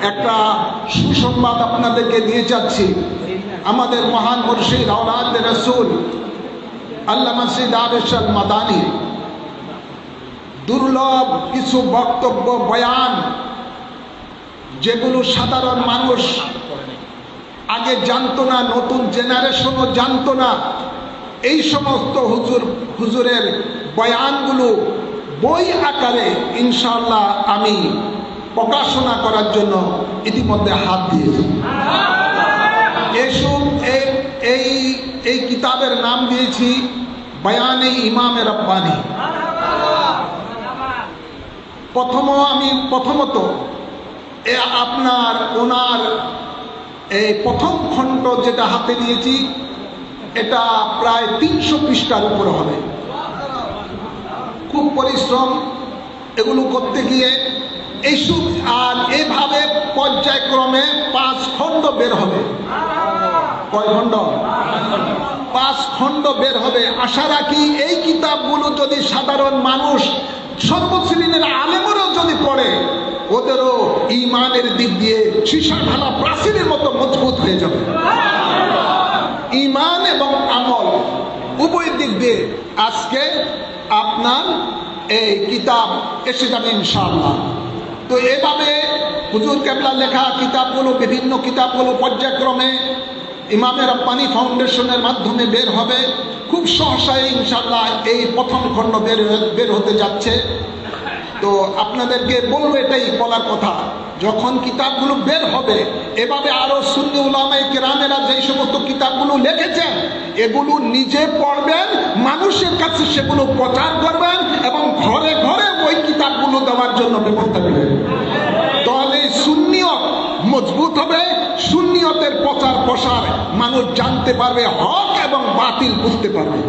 একটা সুসংবাদ আপনাদেরকে দিয়ে যাচ্ছি। আমাদের মহান মুর্শিদ আওলাদ রাসূল আল্লামা সৈয়দ আবেশ আল মাদানী দুর্লভ কিছু বক্তব্য বয়ান, যেগুলো সাধারণ মানুষ আগে জানতো না, নতুন জেনারেশনও জানতো না, এই সমস্ত হুজুরের বয়ানগুলো বই আকারে ইনশাআল্লাহ আমি প্রকাশনা করার জন্য ইতিমধ্যে হাত দিয়েছি। এই কিতাবের নাম দিয়েছি বয়ানে ইমামে রব্বানী। প্রথমত ওনার এই প্রথম খণ্ড যেটা হাতে নিয়েছি, এটা প্রায় 300 পৃষ্ঠার উপরে হবে। খুব পরিশ্রম এগুলো করতে গিয়ে এইসব, আর এভাবে পর্যায়ক্রমে 5 খণ্ড বের হবে। কয় খণ্ড? 5 খণ্ড বের হবে। আশা রাখি এই কিতাবগুলো যদি সাধারণ মানুষ, সর্বশ্রেণীর আলেমরাও যদি পড়ে, ওদেরও ঈমানের দিক দিয়ে সীসার ঢালা প্রাচীরের মতো মজবুত হয়ে যাবে। ঈমান এবং আমল উভয় দিক দিয়ে আজকে আপনার এই কিতাব এসে যাবে ইনশাআল্লাহ। তো এভাবে হুজুর কেবলার লেখা কিতাবগুলো, বিভিন্ন কিতাবগুলো পর্যায়ক্রমে ইমামে রব্বানী ফাউন্ডেশনের মাধ্যমে বের হবে। খুব সহসায় ইনশাআল্লাহ এই প্রথম খণ্ড বের হতে যাচ্ছে। তো আপনাদেরকে বলবো, এটাই বলার কথা, যখন কিতাবগুলো বের হবে, এভাবে আরো সুন্নি উলামায়ে কেরামেরা যেই সমস্ত কিতাবগুলো লিখেছেন, এগুলো নিজে পড়বেন, মানুষের কাছে সেগুলো প্রচার করবেন এবং ঘরে ঘরে ওই কিতাবগুলো দেওয়ার জন্য ব্যবস্থা করবেন। তাহলে সুন্নিয়ত মজবুত হবে, সুন্নিয়তের প্রচার প্রসার মানুষ জানতে পারবে, হক এবং বাতিল বুঝতে পারবে।